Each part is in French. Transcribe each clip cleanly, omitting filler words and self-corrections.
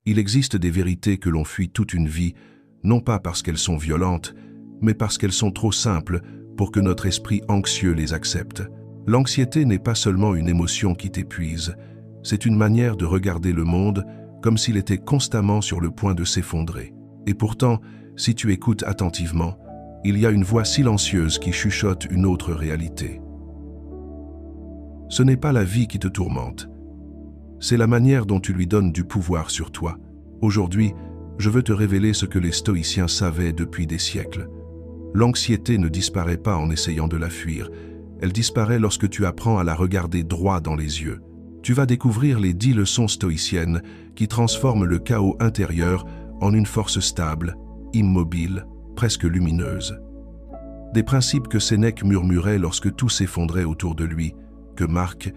Il existe des vérités que l'on fuit toute une vie, non pas parce qu'elles sont violentes, mais parce qu'elles sont trop simples pour que notre esprit anxieux les accepte. L'anxiété n'est pas seulement une émotion qui t'épuise, c'est une manière de regarder le monde comme s'il était constamment sur le point de s'effondrer. Et pourtant, si tu écoutes attentivement, il y a une voix silencieuse qui chuchote une autre réalité. Ce n'est pas la vie qui te tourmente, c'est la manière dont tu lui donnes du pouvoir sur toi. Aujourd'hui, je veux te révéler ce que les stoïciens savaient depuis des siècles. L'anxiété ne disparaît pas en essayant de la fuir, elle disparaît lorsque tu apprends à la regarder droit dans les yeux. Tu vas découvrir les 10 leçons stoïciennes qui transforment le chaos intérieur en une force stable, immobile, presque lumineuse. Des principes que Sénèque murmurait lorsque tout s'effondrait autour de lui, que Marc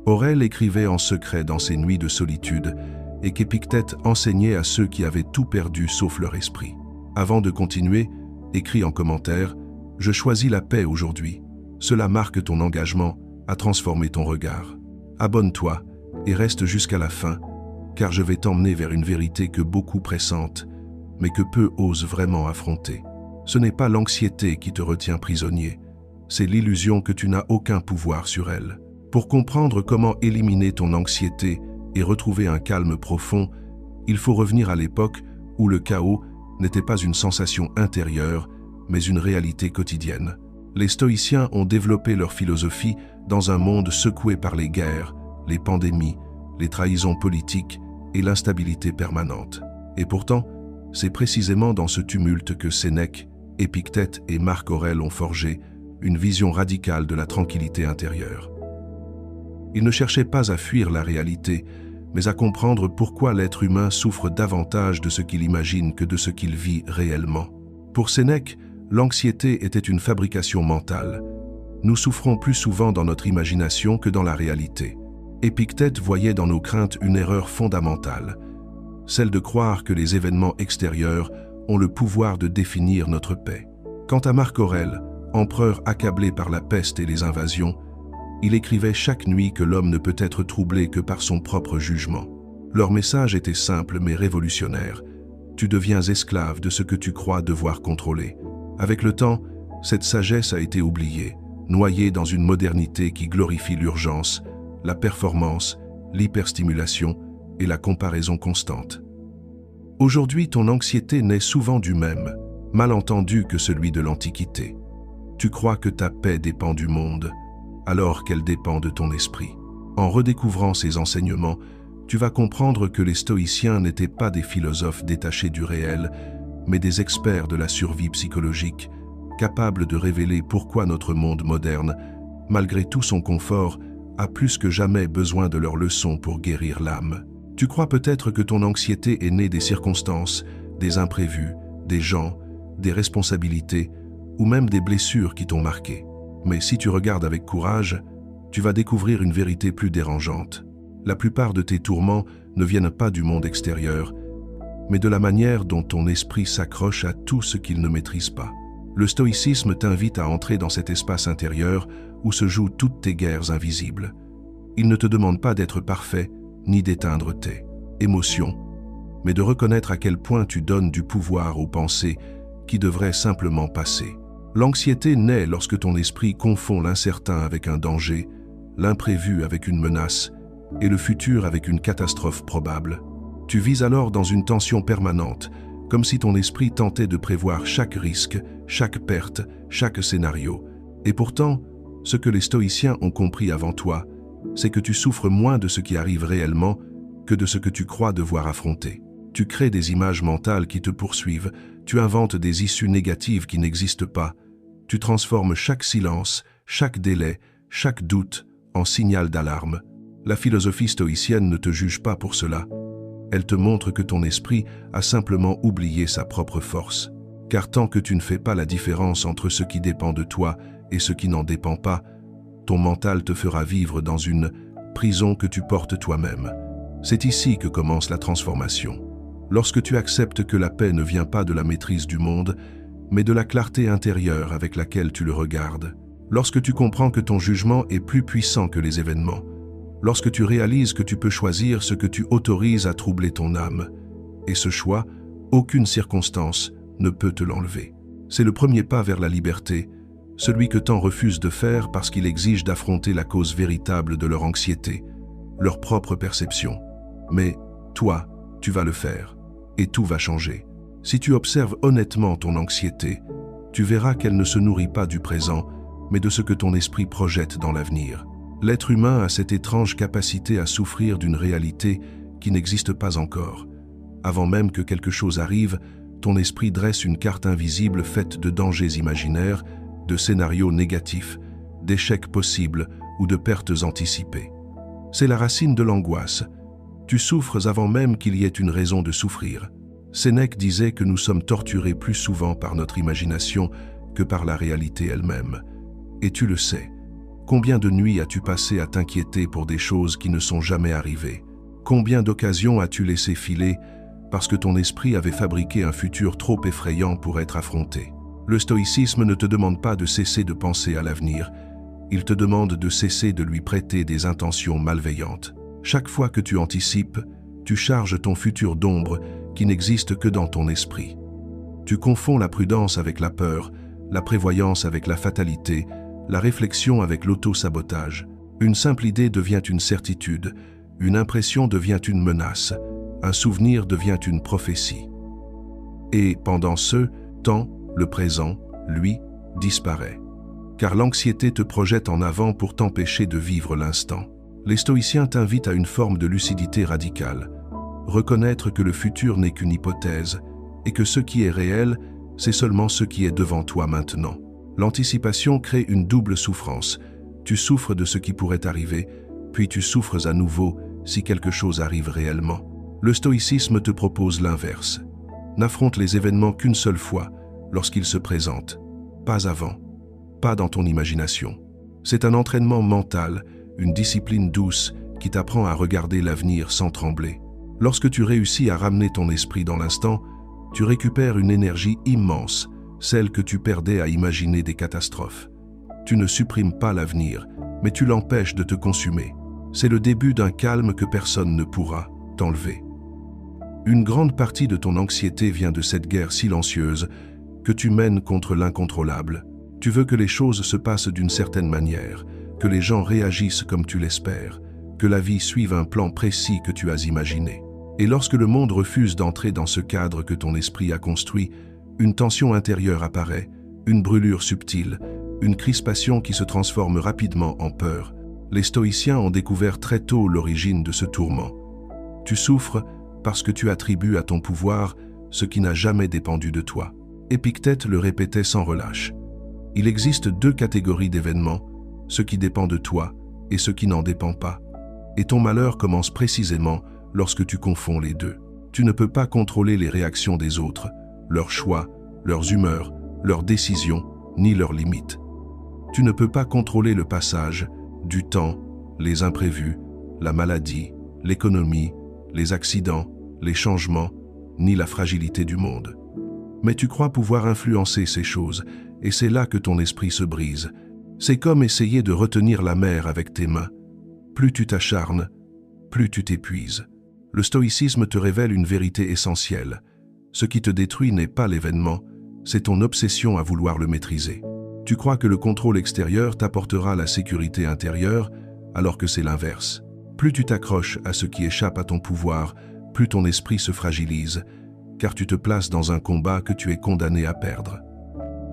Aurèle écrivait en secret dans ses nuits de solitude et qu'Épictète enseignait à ceux qui avaient tout perdu sauf leur esprit. Avant de continuer, écris en commentaire « Je choisis la paix aujourd'hui ». Cela marque ton engagement à transformer ton regard. Abonne-toi et reste jusqu'à la fin, car je vais t'emmener vers une vérité que beaucoup pressentent, mais que peu osent vraiment affronter. Ce n'est pas l'anxiété qui te retient prisonnier, c'est l'illusion que tu n'as aucun pouvoir sur elle. Pour comprendre comment éliminer ton anxiété et retrouver un calme profond, il faut revenir à l'époque où le chaos n'était pas une sensation intérieure, mais une réalité quotidienne. Les stoïciens ont développé leur philosophie dans un monde secoué par les guerres, les pandémies, les trahisons politiques et l'instabilité permanente. Et pourtant, c'est précisément dans ce tumulte que Sénèque, Épictète et Marc Aurèle ont forgé une vision radicale de la tranquillité intérieure. Ils ne cherchaient pas à fuir la réalité, mais à comprendre pourquoi l'être humain souffre davantage de ce qu'il imagine que de ce qu'il vit réellement. Pour Sénèque, l'anxiété était une fabrication mentale. Nous souffrons plus souvent dans notre imagination que dans la réalité. Épictète voyait dans nos craintes une erreur fondamentale, celle de croire que les événements extérieurs ont le pouvoir de définir notre paix. Quant à Marc Aurèle, empereur accablé par la peste et les invasions, il écrivait chaque nuit que l'homme ne peut être troublé que par son propre jugement. Leur message était simple mais révolutionnaire. Tu deviens esclave de ce que tu crois devoir contrôler. Avec le temps, cette sagesse a été oubliée, noyée dans une modernité qui glorifie l'urgence, la performance, l'hyperstimulation et la comparaison constante. Aujourd'hui, ton anxiété naît souvent du même malentendu que celui de l'Antiquité. Tu crois que ta paix dépend du monde, alors qu'elle dépend de ton esprit. En redécouvrant ces enseignements, tu vas comprendre que les stoïciens n'étaient pas des philosophes détachés du réel, mais des experts de la survie psychologique, capables de révéler pourquoi notre monde moderne, malgré tout son confort, a plus que jamais besoin de leurs leçons pour guérir l'âme. Tu crois peut-être que ton anxiété est née des circonstances, des imprévus, des gens, des responsabilités, ou même des blessures qui t'ont marqué. Mais si tu regardes avec courage, tu vas découvrir une vérité plus dérangeante. La plupart de tes tourments ne viennent pas du monde extérieur, mais de la manière dont ton esprit s'accroche à tout ce qu'il ne maîtrise pas. Le stoïcisme t'invite à entrer dans cet espace intérieur où se jouent toutes tes guerres invisibles. Il ne te demande pas d'être parfait, ni d'éteindre tes émotions, mais de reconnaître à quel point tu donnes du pouvoir aux pensées qui devraient simplement passer. L'anxiété naît lorsque ton esprit confond l'incertain avec un danger, l'imprévu avec une menace et le futur avec une catastrophe probable. Tu vis alors dans une tension permanente, comme si ton esprit tentait de prévoir chaque risque, chaque perte, chaque scénario. Et pourtant, ce que les stoïciens ont compris avant toi, c'est que tu souffres moins de ce qui arrive réellement que de ce que tu crois devoir affronter. Tu crées des images mentales qui te poursuivent, tu inventes des issues négatives qui n'existent pas, tu transformes chaque silence, chaque délai, chaque doute en signal d'alarme. La philosophie stoïcienne ne te juge pas pour cela. Elle te montre que ton esprit a simplement oublié sa propre force. Car tant que tu ne fais pas la différence entre ce qui dépend de toi et ce qui n'en dépend pas, ton mental te fera vivre dans une prison que tu portes toi-même. C'est ici que commence la transformation. Lorsque tu acceptes que la paix ne vient pas de la maîtrise du monde, mais de la clarté intérieure avec laquelle tu le regardes. Lorsque tu comprends que ton jugement est plus puissant que les événements. Lorsque tu réalises que tu peux choisir ce que tu autorises à troubler ton âme. Et ce choix, aucune circonstance ne peut te l'enlever. C'est le premier pas vers la liberté, celui que tant refusent de faire parce qu'il exige d'affronter la cause véritable de leur anxiété, leur propre perception. Mais toi, tu vas le faire, et tout va changer. Si tu observes honnêtement ton anxiété, tu verras qu'elle ne se nourrit pas du présent, mais de ce que ton esprit projette dans l'avenir. L'être humain a cette étrange capacité à souffrir d'une réalité qui n'existe pas encore. Avant même que quelque chose arrive, ton esprit dresse une carte invisible faite de dangers imaginaires, de scénarios négatifs, d'échecs possibles ou de pertes anticipées. C'est la racine de l'angoisse. Tu souffres avant même qu'il y ait une raison de souffrir. Sénèque disait que nous sommes torturés plus souvent par notre imagination que par la réalité elle-même. Et tu le sais. Combien de nuits as-tu passé à t'inquiéter pour des choses qui ne sont jamais arrivées? Combien d'occasions as-tu laissé filer parce que ton esprit avait fabriqué un futur trop effrayant pour être affronté? Le stoïcisme ne te demande pas de cesser de penser à l'avenir, il te demande de cesser de lui prêter des intentions malveillantes. Chaque fois que tu anticipes, tu charges ton futur d'ombre qui n'existe que dans ton esprit. Tu confonds la prudence avec la peur, la prévoyance avec la fatalité, la réflexion avec l'auto-sabotage. Une simple idée devient une certitude, une impression devient une menace, un souvenir devient une prophétie. Et pendant ce temps, le présent, lui, disparaît. Car l'anxiété te projette en avant pour t'empêcher de vivre l'instant. Les stoïciens t'invitent à une forme de lucidité radicale. Reconnaître que le futur n'est qu'une hypothèse et que ce qui est réel, c'est seulement ce qui est devant toi maintenant. L'anticipation crée une double souffrance. Tu souffres de ce qui pourrait arriver, puis tu souffres à nouveau si quelque chose arrive réellement. Le stoïcisme te propose l'inverse. N'affronte les événements qu'une seule fois, lorsqu'ils se présentent, pas avant, pas dans ton imagination. C'est un entraînement mental, une discipline douce qui t'apprend à regarder l'avenir sans trembler. Lorsque tu réussis à ramener ton esprit dans l'instant, tu récupères une énergie immense, celle que tu perdais à imaginer des catastrophes. Tu ne supprimes pas l'avenir, mais tu l'empêches de te consumer. C'est le début d'un calme que personne ne pourra t'enlever. Une grande partie de ton anxiété vient de cette guerre silencieuse que tu mènes contre l'incontrôlable. Tu veux que les choses se passent d'une certaine manière, que les gens réagissent comme tu l'espères, que la vie suive un plan précis que tu as imaginé. Et lorsque le monde refuse d'entrer dans ce cadre que ton esprit a construit, une tension intérieure apparaît, une brûlure subtile, une crispation qui se transforme rapidement en peur. Les stoïciens ont découvert très tôt l'origine de ce tourment. Tu souffres parce que tu attribues à ton pouvoir ce qui n'a jamais dépendu de toi. Épictète le répétait sans relâche. Il existe deux catégories d'événements, ce qui dépend de toi et ce qui n'en dépend pas. Et ton malheur commence précisément lorsque tu confonds les deux. Tu ne peux pas contrôler les réactions des autres, leurs choix, leurs humeurs, leurs décisions, ni leurs limites. Tu ne peux pas contrôler le passage, du temps, les imprévus, la maladie, l'économie, les accidents, les changements, ni la fragilité du monde. Mais tu crois pouvoir influencer ces choses, et c'est là que ton esprit se brise. C'est comme essayer de retenir la mer avec tes mains. Plus tu t'acharnes, plus tu t'épuises. Le stoïcisme te révèle une vérité essentielle. Ce qui te détruit n'est pas l'événement, c'est ton obsession à vouloir le maîtriser. Tu crois que le contrôle extérieur t'apportera la sécurité intérieure, alors que c'est l'inverse. Plus tu t'accroches à ce qui échappe à ton pouvoir, plus ton esprit se fragilise, car tu te places dans un combat que tu es condamné à perdre.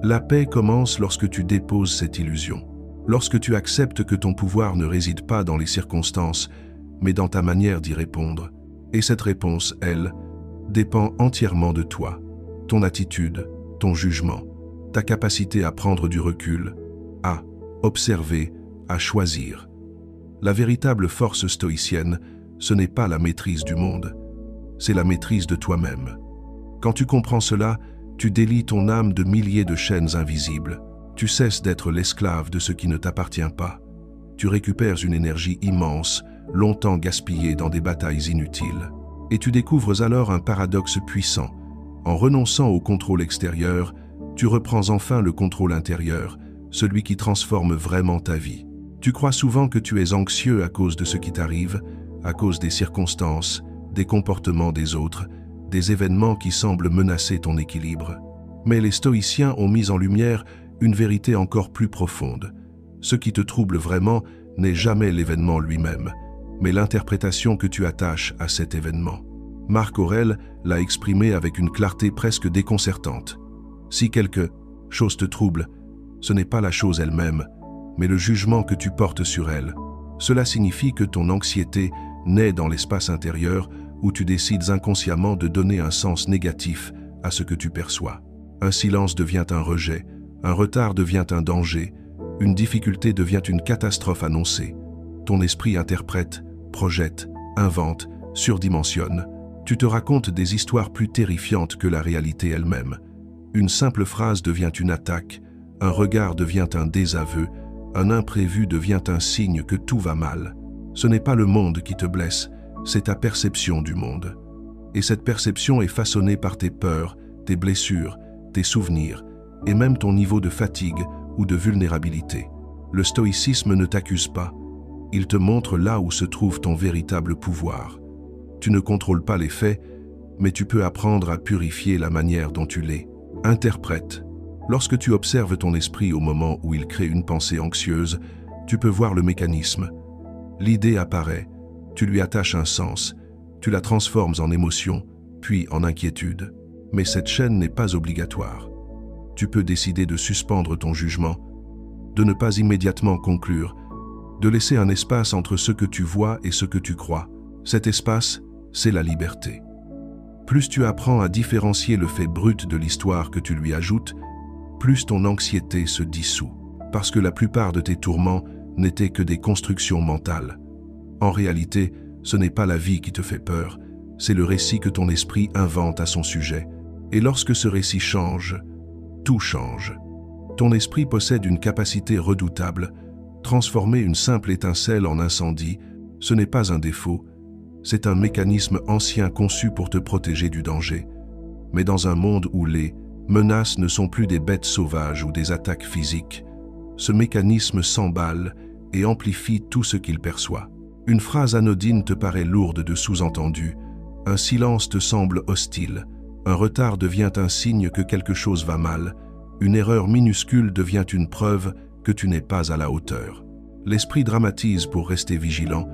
La paix commence lorsque tu déposes cette illusion, lorsque tu acceptes que ton pouvoir ne réside pas dans les circonstances, mais dans ta manière d'y répondre. Et cette réponse, elle, dépend entièrement de toi, ton attitude, ton jugement, ta capacité à prendre du recul, à observer, à choisir. La véritable force stoïcienne, ce n'est pas la maîtrise du monde, c'est la maîtrise de toi-même. Quand tu comprends cela, tu délies ton âme de milliers de chaînes invisibles. Tu cesses d'être l'esclave de ce qui ne t'appartient pas. Tu récupères une énergie immense, longtemps gaspillée dans des batailles inutiles. Et tu découvres alors un paradoxe puissant. En renonçant au contrôle extérieur, tu reprends enfin le contrôle intérieur, celui qui transforme vraiment ta vie. Tu crois souvent que tu es anxieux à cause de ce qui t'arrive, à cause des circonstances, des comportements des autres, des événements qui semblent menacer ton équilibre. Mais les stoïciens ont mis en lumière une vérité encore plus profonde. Ce qui te trouble vraiment n'est jamais l'événement lui-même, mais l'interprétation que tu attaches à cet événement. Marc Aurèle l'a exprimé avec une clarté presque déconcertante. Si quelque chose te trouble, ce n'est pas la chose elle-même, mais le jugement que tu portes sur elle. Cela signifie que ton anxiété naît dans l'espace intérieur où tu décides inconsciemment de donner un sens négatif à ce que tu perçois. Un silence devient un rejet, un retard devient un danger, une difficulté devient une catastrophe annoncée. Ton esprit interprète, projette, invente, surdimensionne. Tu te racontes des histoires plus terrifiantes que la réalité elle-même. Une simple phrase devient une attaque, un regard devient un désaveu, un imprévu devient un signe que tout va mal. Ce n'est pas le monde qui te blesse, c'est ta perception du monde. Et cette perception est façonnée par tes peurs, tes blessures, tes souvenirs, et même ton niveau de fatigue ou de vulnérabilité. Le stoïcisme ne t'accuse pas, il te montre là où se trouve ton véritable pouvoir. Tu ne contrôles pas les faits, mais tu peux apprendre à purifier la manière dont tu les interprètes. Lorsque tu observes ton esprit au moment où il crée une pensée anxieuse, tu peux voir le mécanisme. L'idée apparaît, tu lui attaches un sens, tu la transformes en émotion, puis en inquiétude. Mais cette chaîne n'est pas obligatoire. Tu peux décider de suspendre ton jugement, de ne pas immédiatement conclure, de laisser un espace entre ce que tu vois et ce que tu crois. Cet espace, c'est la liberté. Plus tu apprends à différencier le fait brut de l'histoire que tu lui ajoutes, plus ton anxiété se dissout, parce que la plupart de tes tourments n'étaient que des constructions mentales. En réalité, ce n'est pas la vie qui te fait peur, c'est le récit que ton esprit invente à son sujet. Et lorsque ce récit change, tout change. Ton esprit possède une capacité redoutable. Transformer une simple étincelle en incendie, ce n'est pas un défaut, c'est un mécanisme ancien conçu pour te protéger du danger. Mais dans un monde où les menaces ne sont plus des bêtes sauvages ou des attaques physiques, ce mécanisme s'emballe et amplifie tout ce qu'il perçoit. Une phrase anodine te paraît lourde de sous-entendus, un silence te semble hostile, un retard devient un signe que quelque chose va mal, une erreur minuscule devient une preuve que tu n'es pas à la hauteur. L'esprit dramatise pour rester vigilant,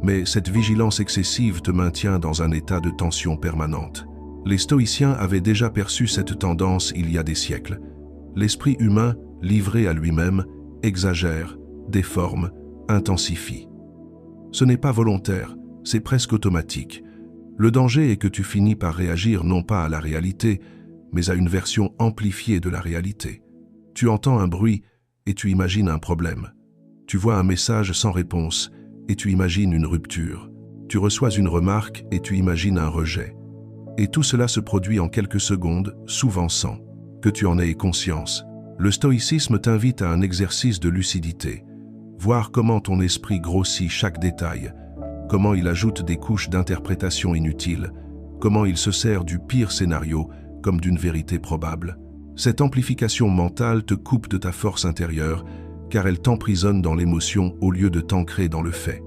mais cette vigilance excessive te maintient dans un état de tension permanente. Les stoïciens avaient déjà perçu cette tendance il y a des siècles. L'esprit humain, livré à lui-même, exagère, déforme, intensifie. Ce n'est pas volontaire, c'est presque automatique. Le danger est que tu finis par réagir non pas à la réalité, mais à une version amplifiée de la réalité. Tu entends un bruit et tu imagines un problème. Tu vois un message sans réponse et tu imagines une rupture. Tu reçois une remarque et tu imagines un rejet. Et tout cela se produit en quelques secondes, souvent sans que tu en aies conscience. Le stoïcisme t'invite à un exercice de lucidité. Voir comment ton esprit grossit chaque détail, comment il ajoute des couches d'interprétation inutiles, comment il se sert du pire scénario comme d'une vérité probable. Cette amplification mentale te coupe de ta force intérieure, car elle t'emprisonne dans l'émotion au lieu de t'ancrer dans le fait.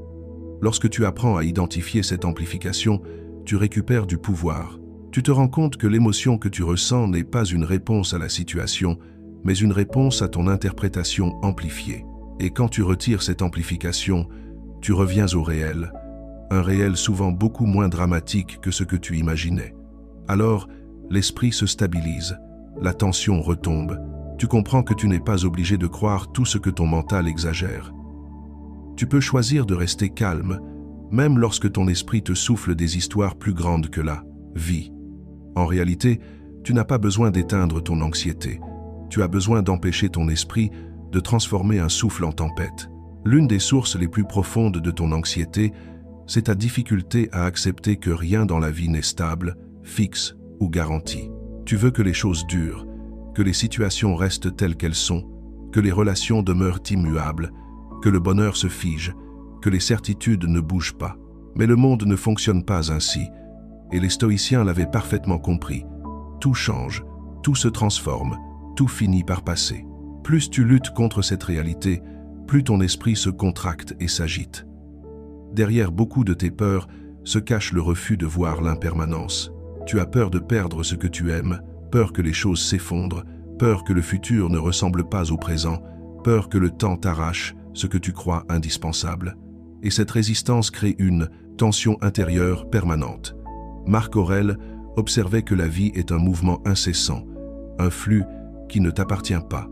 Lorsque tu apprends à identifier cette amplification, tu récupères du pouvoir. Tu te rends compte que l'émotion que tu ressens n'est pas une réponse à la situation, mais une réponse à ton interprétation amplifiée. Et quand tu retires cette amplification, tu reviens au réel, un réel souvent beaucoup moins dramatique que ce que tu imaginais. Alors, l'esprit se stabilise, la tension retombe. Tu comprends que tu n'es pas obligé de croire tout ce que ton mental exagère. Tu peux choisir de rester calme, même lorsque ton esprit te souffle des histoires plus grandes que la vie. En réalité, tu n'as pas besoin d'éteindre ton anxiété. Tu as besoin d'empêcher ton esprit de transformer un souffle en tempête. L'une des sources les plus profondes de ton anxiété, c'est ta difficulté à accepter que rien dans la vie n'est stable, fixe ou garanti. Tu veux que les choses durent, que les situations restent telles qu'elles sont, que les relations demeurent immuables, que le bonheur se fige, que les certitudes ne bougent pas. Mais le monde ne fonctionne pas ainsi, et les stoïciens l'avaient parfaitement compris. Tout change, tout se transforme, tout finit par passer. Plus tu luttes contre cette réalité, plus ton esprit se contracte et s'agite. Derrière beaucoup de tes peurs se cache le refus de voir l'impermanence. Tu as peur de perdre ce que tu aimes, peur que les choses s'effondrent, peur que le futur ne ressemble pas au présent, peur que le temps t'arrache ce que tu crois indispensable. Et cette résistance crée une tension intérieure permanente. Marc Aurèle observait que la vie est un mouvement incessant, un flux qui ne t'appartient pas.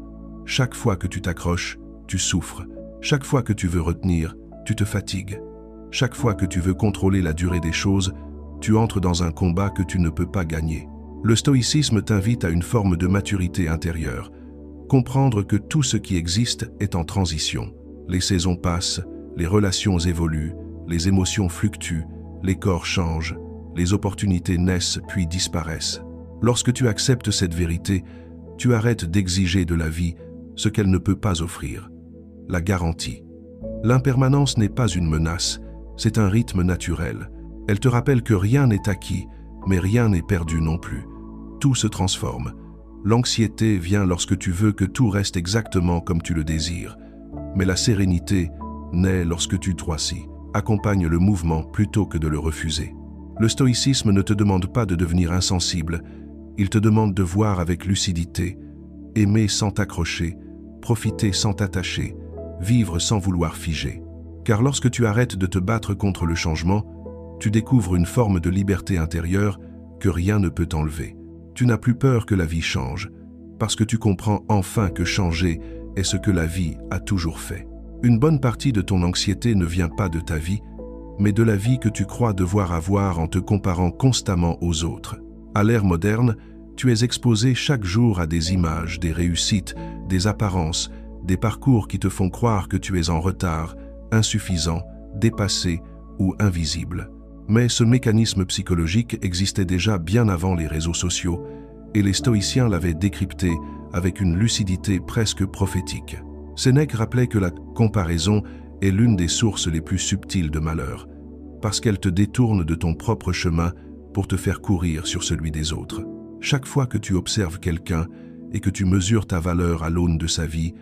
Chaque fois que tu t'accroches, tu souffres. Chaque fois que tu veux retenir, tu te fatigues. Chaque fois que tu veux contrôler la durée des choses, tu entres dans un combat que tu ne peux pas gagner. Le stoïcisme t'invite à une forme de maturité intérieure. Comprendre que tout ce qui existe est en transition. Les saisons passent, les relations évoluent, les émotions fluctuent, les corps changent, les opportunités naissent puis disparaissent. Lorsque tu acceptes cette vérité, tu arrêtes d'exiger de la vie ce qu'elle ne peut pas offrir. La garantie. L'impermanence n'est pas une menace, c'est un rythme naturel. Elle te rappelle que rien n'est acquis, mais rien n'est perdu non plus. Tout se transforme. L'anxiété vient lorsque tu veux que tout reste exactement comme tu le désires. Mais la sérénité naît lorsque tu droicis, accompagne le mouvement plutôt que de le refuser. Le stoïcisme ne te demande pas de devenir insensible, il te demande de voir avec lucidité, aimer sans t'accrocher, profiter sans t'attacher, vivre sans vouloir figer. Car lorsque tu arrêtes de te battre contre le changement, tu découvres une forme de liberté intérieure que rien ne peut t'enlever. Tu n'as plus peur que la vie change, parce que tu comprends enfin que changer est ce que la vie a toujours fait. Une bonne partie de ton anxiété ne vient pas de ta vie, mais de la vie que tu crois devoir avoir en te comparant constamment aux autres. À l'ère moderne, tu es exposé chaque jour à des images, des réussites, des apparences, des parcours qui te font croire que tu es en retard, insuffisant, dépassé ou invisible. Mais ce mécanisme psychologique existait déjà bien avant les réseaux sociaux, et les stoïciens l'avaient décrypté avec une lucidité presque prophétique. Sénèque rappelait que la comparaison est l'une des sources les plus subtiles de malheur, parce qu'elle te détourne de ton propre chemin pour te faire courir sur celui des autres. Chaque fois que tu observes quelqu'un et que tu mesures ta valeur à l'aune de sa vie,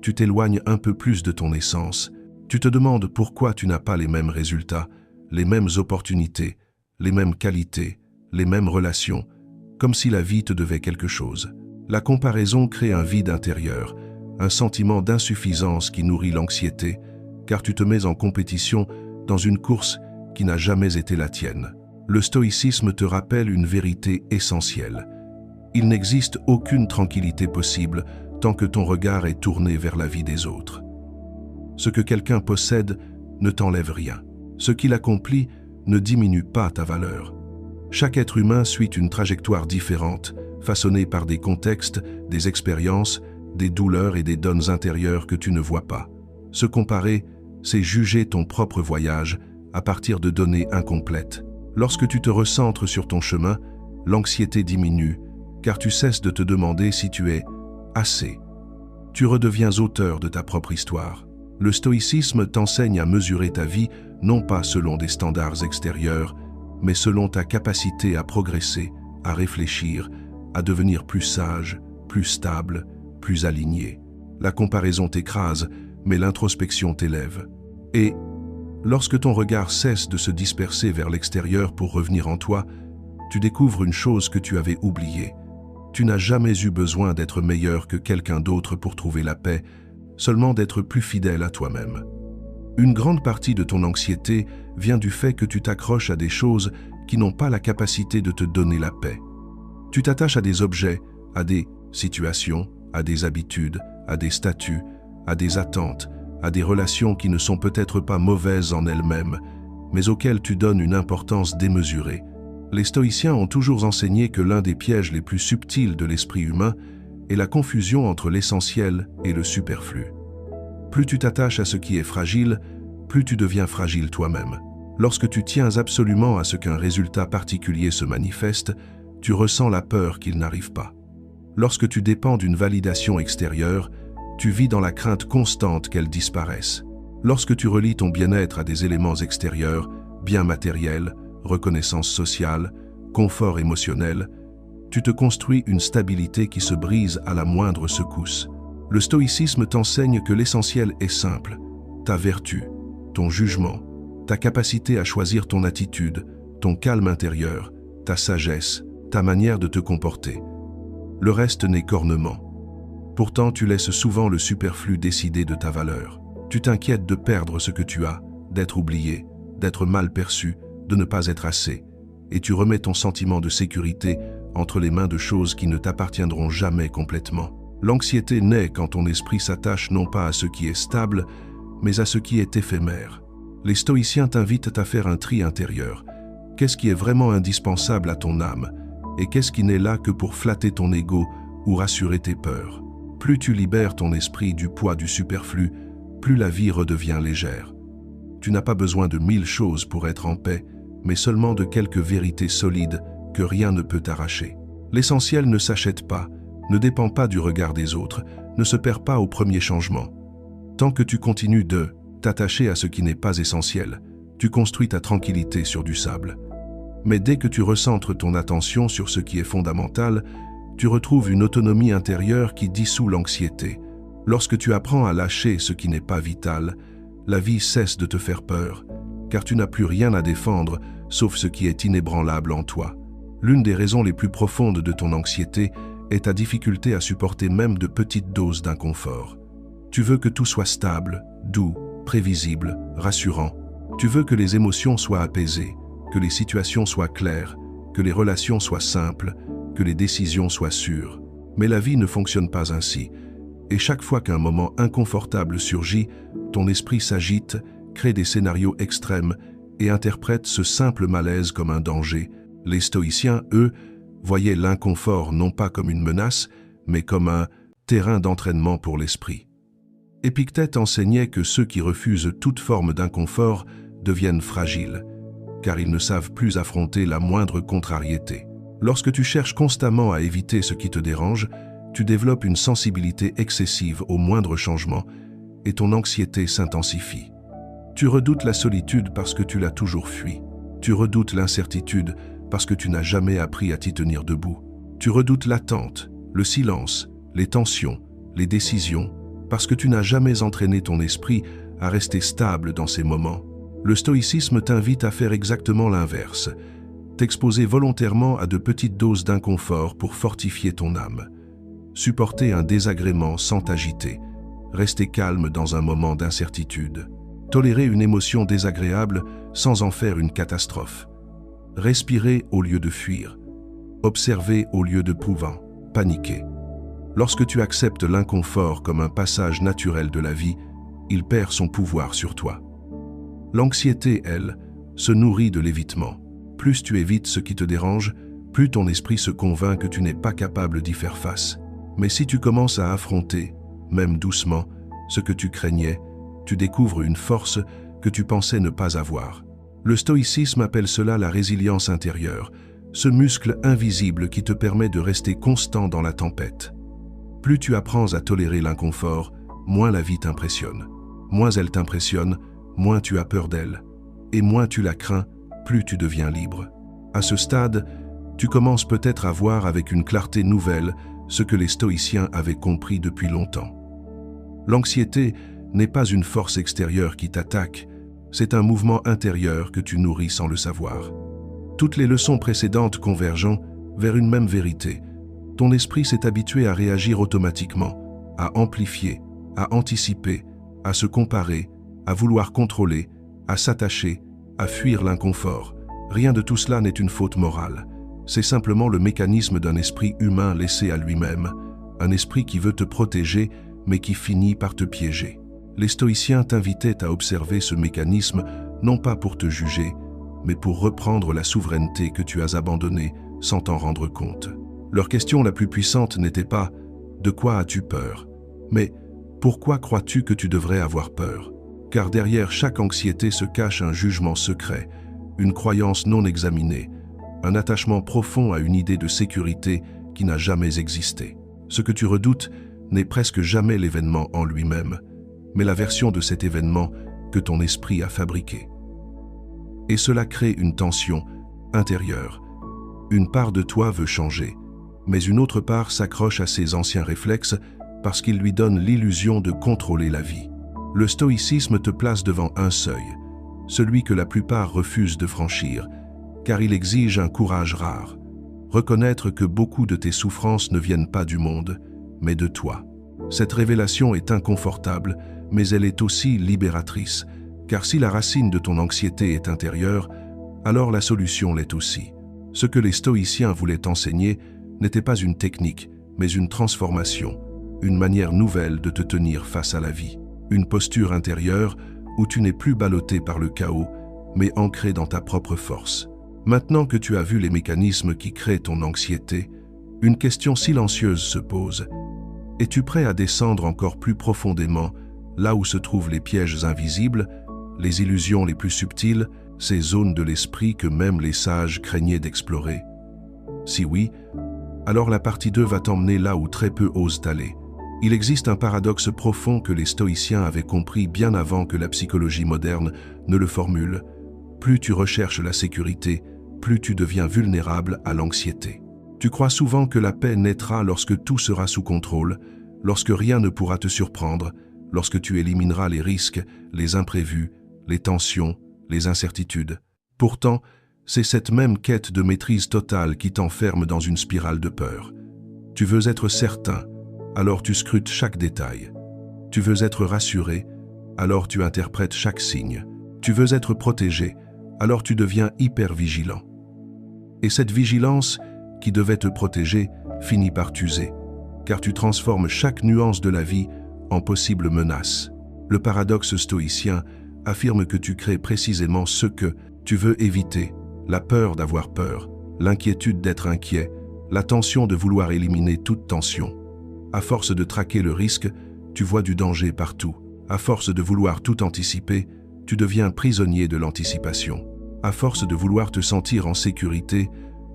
tu t'éloignes un peu plus de ton essence. Tu te demandes pourquoi tu n'as pas les mêmes résultats, les mêmes opportunités, les mêmes qualités, les mêmes relations, comme si la vie te devait quelque chose. La comparaison crée un vide intérieur, un sentiment d'insuffisance qui nourrit l'anxiété, car tu te mets en compétition dans une course qui n'a jamais été la tienne. Le stoïcisme te rappelle une vérité essentielle. Il n'existe aucune tranquillité possible tant que ton regard est tourné vers la vie des autres. Ce que quelqu'un possède ne t'enlève rien. Ce qu'il accomplit ne diminue pas ta valeur. Chaque être humain suit une trajectoire différente, façonnée par des contextes, des expériences, des douleurs et des donnes intérieures que tu ne vois pas. Se comparer, c'est juger ton propre voyage à partir de données incomplètes. Lorsque tu te recentres sur ton chemin, l'anxiété diminue, car tu cesses de te demander si tu es assez. Tu redeviens auteur de ta propre histoire. Le stoïcisme t'enseigne à mesurer ta vie non pas selon des standards extérieurs, mais selon ta capacité à progresser, à réfléchir, à devenir plus sage, plus stable, plus aligné. La comparaison t'écrase, mais l'introspection t'élève. Et lorsque ton regard cesse de se disperser vers l'extérieur pour revenir en toi, tu découvres une chose que tu avais oubliée. Tu n'as jamais eu besoin d'être meilleur que quelqu'un d'autre pour trouver la paix, seulement d'être plus fidèle à toi-même. Une grande partie de ton anxiété vient du fait que tu t'accroches à des choses qui n'ont pas la capacité de te donner la paix. Tu t'attaches à des objets, à des situations, à des habitudes, à des statuts, à des attentes, à des relations qui ne sont peut-être pas mauvaises en elles-mêmes, mais auxquelles tu donnes une importance démesurée. Les stoïciens ont toujours enseigné que l'un des pièges les plus subtils de l'esprit humain est la confusion entre l'essentiel et le superflu. Plus tu t'attaches à ce qui est fragile, plus tu deviens fragile toi-même. Lorsque tu tiens absolument à ce qu'un résultat particulier se manifeste, tu ressens la peur qu'il n'arrive pas. Lorsque tu dépends d'une validation extérieure, tu vis dans la crainte constante qu'elle disparaisse. Lorsque tu relis ton bien-être à des éléments extérieurs, biens matériels, reconnaissance sociale, confort émotionnel, tu te construis une stabilité qui se brise à la moindre secousse. Le stoïcisme t'enseigne que l'essentiel est simple, ta vertu, ton jugement, ta capacité à choisir ton attitude, ton calme intérieur, ta sagesse, ta manière de te comporter. Le reste n'est qu'ornement. Pourtant, tu laisses souvent le superflu décider de ta valeur. Tu t'inquiètes de perdre ce que tu as, d'être oublié, d'être mal perçu, de ne pas être assez. Et tu remets ton sentiment de sécurité entre les mains de choses qui ne t'appartiendront jamais complètement. L'anxiété naît quand ton esprit s'attache non pas à ce qui est stable, mais à ce qui est éphémère. Les stoïciens t'invitent à faire un tri intérieur. Qu'est-ce qui est vraiment indispensable à ton âme, et qu'est-ce qui n'est là que pour flatter ton ego ou rassurer tes peurs? Plus tu libères ton esprit du poids du superflu, plus la vie redevient légère. Tu n'as pas besoin de 1000 choses pour être en paix, mais seulement de quelques vérités solides que rien ne peut arracher. L'essentiel ne s'achète pas, ne dépend pas du regard des autres, ne se perd pas au premier changement. Tant que tu continues de t'attacher à ce qui n'est pas essentiel, tu construis ta tranquillité sur du sable. Mais dès que tu recentres ton attention sur ce qui est fondamental, tu retrouves une autonomie intérieure qui dissout l'anxiété. Lorsque tu apprends à lâcher ce qui n'est pas vital, la vie cesse de te faire peur, car tu n'as plus rien à défendre sauf ce qui est inébranlable en toi. L'une des raisons les plus profondes de ton anxiété est ta difficulté à supporter même de petites doses d'inconfort. Tu veux que tout soit stable, doux, prévisible, rassurant. Tu veux que les émotions soient apaisées, que les situations soient claires, que les relations soient simples, que les décisions soient sûres. Mais la vie ne fonctionne pas ainsi. Et chaque fois qu'un moment inconfortable surgit, ton esprit s'agite, crée des scénarios extrêmes et interprète ce simple malaise comme un danger. Les stoïciens, eux, voyaient l'inconfort non pas comme une menace, mais comme un terrain d'entraînement pour l'esprit. Épictète enseignait que ceux qui refusent toute forme d'inconfort deviennent fragiles, car ils ne savent plus affronter la moindre contrariété. Lorsque tu cherches constamment à éviter ce qui te dérange, tu développes une sensibilité excessive au moindre changement et ton anxiété s'intensifie. Tu redoutes la solitude parce que tu l'as toujours fui. Tu redoutes l'incertitude parce que tu n'as jamais appris à t'y tenir debout. Tu redoutes l'attente, le silence, les tensions, les décisions, parce que tu n'as jamais entraîné ton esprit à rester stable dans ces moments. Le stoïcisme t'invite à faire exactement l'inverse, t'exposer volontairement à de petites doses d'inconfort pour fortifier ton âme. Supporter un désagrément sans t'agiter, rester calme dans un moment d'incertitude, tolérer une émotion désagréable sans en faire une catastrophe, respirer au lieu de fuir, observer au lieu de paniquer. Lorsque tu acceptes l'inconfort comme un passage naturel de la vie, il perd son pouvoir sur toi. L'anxiété, elle, se nourrit de l'évitement. Plus tu évites ce qui te dérange, plus ton esprit se convainc que tu n'es pas capable d'y faire face. Mais si tu commences à affronter, même doucement, ce que tu craignais, tu découvres une force que tu pensais ne pas avoir. Le stoïcisme appelle cela la résilience intérieure, ce muscle invisible qui te permet de rester constant dans la tempête. Plus tu apprends à tolérer l'inconfort, moins la vie t'impressionne. Moins elle t'impressionne, moins tu as peur d'elle. Et moins tu la crains, plus tu deviens libre. À ce stade, tu commences peut-être à voir avec une clarté nouvelle ce que les stoïciens avaient compris depuis longtemps. L'anxiété n'est pas une force extérieure qui t'attaque, c'est un mouvement intérieur que tu nourris sans le savoir. Toutes les leçons précédentes convergeant vers une même vérité. Ton esprit s'est habitué à réagir automatiquement, à amplifier, à anticiper, à se comparer, à vouloir contrôler, à s'attacher, à fuir l'inconfort. Rien de tout cela n'est une faute morale. C'est simplement le mécanisme d'un esprit humain laissé à lui-même, un esprit qui veut te protéger, mais qui finit par te piéger. Les stoïciens t'invitaient à observer ce mécanisme, non pas pour te juger, mais pour reprendre la souveraineté que tu as abandonnée sans t'en rendre compte. Leur question la plus puissante n'était pas « De quoi as-tu peur ?» mais « Pourquoi crois-tu que tu devrais avoir peur ?» Car derrière chaque anxiété se cache un jugement secret, une croyance non examinée, un attachement profond à une idée de sécurité qui n'a jamais existé. Ce que tu redoutes n'est presque jamais l'événement en lui-même, mais la version de cet événement que ton esprit a fabriqué. Et cela crée une tension intérieure. Une part de toi veut changer, mais une autre part s'accroche à ses anciens réflexes parce qu'ils lui donnent l'illusion de contrôler la vie. Le stoïcisme te place devant un seuil, celui que la plupart refusent de franchir, car il exige un courage rare. Reconnaître que beaucoup de tes souffrances ne viennent pas du monde, mais de toi. Cette révélation est inconfortable, mais elle est aussi libératrice, car si la racine de ton anxiété est intérieure, alors la solution l'est aussi. Ce que les stoïciens voulaient enseigner n'était pas une technique, mais une transformation, une manière nouvelle de te tenir face à la vie. Une posture intérieure où tu n'es plus ballotté par le chaos, mais ancré dans ta propre force. Maintenant que tu as vu les mécanismes qui créent ton anxiété, une question silencieuse se pose. Es-tu prêt à descendre encore plus profondément, là où se trouvent les pièges invisibles, les illusions les plus subtiles, ces zones de l'esprit que même les sages craignaient d'explorer? Si oui, alors la partie 2 va t'emmener là où très peu osent aller. Il existe un paradoxe profond que les stoïciens avaient compris bien avant que la psychologie moderne ne le formule. Plus tu recherches la sécurité, plus tu deviens vulnérable à l'anxiété. Tu crois souvent que la paix naîtra lorsque tout sera sous contrôle, lorsque rien ne pourra te surprendre, lorsque tu élimineras les risques, les imprévus, les tensions, les incertitudes. Pourtant, c'est cette même quête de maîtrise totale qui t'enferme dans une spirale de peur. Tu veux être certain, alors tu scrutes chaque détail. Tu veux être rassuré, alors tu interprètes chaque signe. Tu veux être protégé, alors tu deviens hyper vigilant. Et cette vigilance, qui devait te protéger, finit par t'user, car tu transformes chaque nuance de la vie en possible menace. Le paradoxe stoïcien affirme que tu crées précisément ce que tu veux éviter, la peur d'avoir peur, l'inquiétude d'être inquiet, la tension de vouloir éliminer toute tension. À force de traquer le risque, tu vois du danger partout. À force de vouloir tout anticiper, tu deviens prisonnier de l'anticipation. À force de vouloir te sentir en sécurité,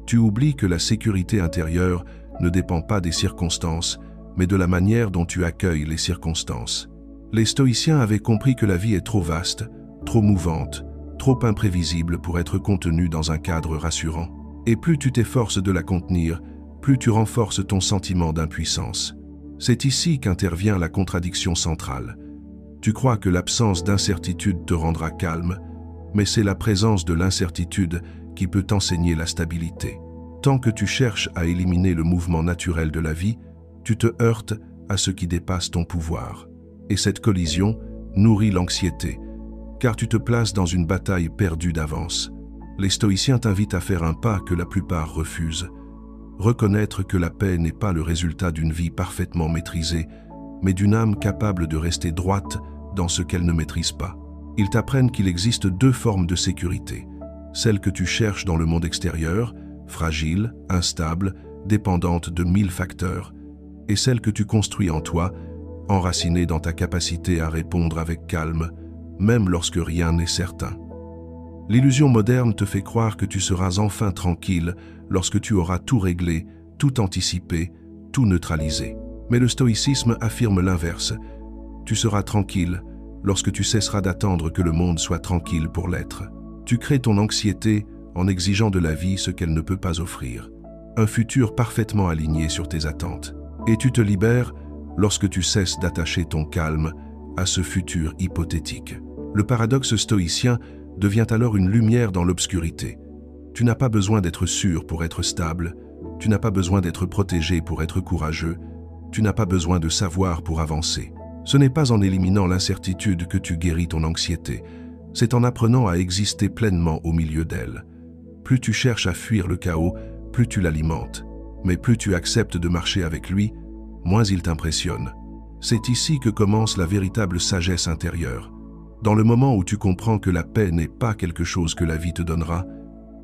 tu oublies que la sécurité intérieure ne dépend pas des circonstances, mais de la manière dont tu accueilles les circonstances. Les stoïciens avaient compris que la vie est trop vaste, trop mouvante, trop imprévisible pour être contenue dans un cadre rassurant. Et plus tu t'efforces de la contenir, plus tu renforces ton sentiment d'impuissance. C'est ici qu'intervient la contradiction centrale. Tu crois que l'absence d'incertitude te rendra calme, mais c'est la présence de l'incertitude qui peut t'enseigner la stabilité. Tant que tu cherches à éliminer le mouvement naturel de la vie, tu te heurtes à ce qui dépasse ton pouvoir. Et cette collision nourrit l'anxiété, car tu te places dans une bataille perdue d'avance. Les stoïciens t'invitent à faire un pas que la plupart refusent. Reconnaître que la paix n'est pas le résultat d'une vie parfaitement maîtrisée, mais d'une âme capable de rester droite dans ce qu'elle ne maîtrise pas. Ils t'apprennent qu'il existe deux formes de sécurité. Celle que tu cherches dans le monde extérieur, fragile, instable, dépendante de 1000 facteurs, et celle que tu construis en toi, enracinée dans ta capacité à répondre avec calme, même lorsque rien n'est certain. L'illusion moderne te fait croire que tu seras enfin tranquille lorsque tu auras tout réglé, tout anticipé, tout neutralisé. Mais le stoïcisme affirme l'inverse. Tu seras tranquille lorsque tu cesseras d'attendre que le monde soit tranquille pour l'être. Tu crées ton anxiété en exigeant de la vie ce qu'elle ne peut pas offrir. Un futur parfaitement aligné sur tes attentes. Et tu te libères lorsque tu cesses d'attacher ton calme à ce futur hypothétique. Le paradoxe stoïcien devient alors une lumière dans l'obscurité. Tu n'as pas besoin d'être sûr pour être stable, tu n'as pas besoin d'être protégé pour être courageux, tu n'as pas besoin de savoir pour avancer. Ce n'est pas en éliminant l'incertitude que tu guéris ton anxiété, c'est en apprenant à exister pleinement au milieu d'elle. Plus tu cherches à fuir le chaos, plus tu l'alimentes. Mais plus tu acceptes de marcher avec lui, moins il t'impressionne. C'est ici que commence la véritable sagesse intérieure. Dans le moment où tu comprends que la paix n'est pas quelque chose que la vie te donnera,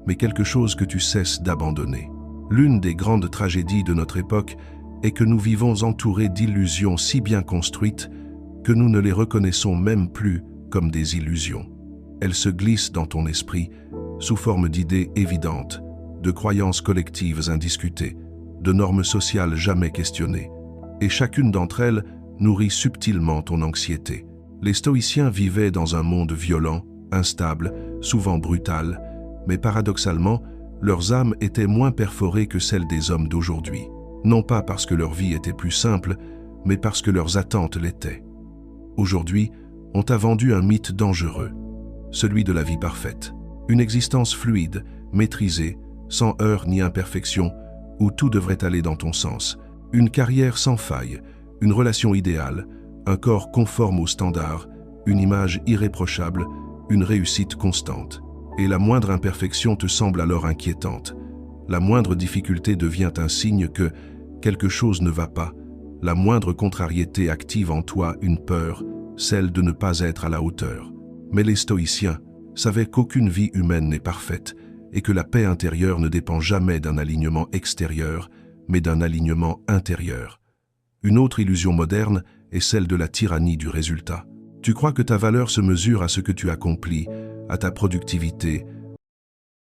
mais quelque chose que tu cesses d'abandonner. L'une des grandes tragédies de notre époque est que nous vivons entourés d'illusions si bien construites que nous ne les reconnaissons même plus comme des illusions. Elles se glissent dans ton esprit sous forme d'idées évidentes, de croyances collectives indiscutées, de normes sociales jamais questionnées. Et chacune d'entre elles nourrit subtilement ton anxiété. Les stoïciens vivaient dans un monde violent, instable, souvent brutal, mais paradoxalement, leurs âmes étaient moins perforées que celles des hommes d'aujourd'hui. Non pas parce que leur vie était plus simple, mais parce que leurs attentes l'étaient. Aujourd'hui, on t'a vendu un mythe dangereux, celui de la vie parfaite. Une existence fluide, maîtrisée, sans heurts ni imperfections, où tout devrait aller dans ton sens. Une carrière sans faille, une relation idéale, un corps conforme aux standards, une image irréprochable, une réussite constante. Et la moindre imperfection te semble alors inquiétante. La moindre difficulté devient un signe que quelque chose ne va pas. La moindre contrariété active en toi une peur, celle de ne pas être à la hauteur. Mais les stoïciens savaient qu'aucune vie humaine n'est parfaite et que la paix intérieure ne dépend jamais d'un alignement extérieur, mais d'un alignement intérieur. Une autre illusion moderne est celle de la tyrannie du résultat. Tu crois que ta valeur se mesure à ce que tu accomplis, à ta productivité,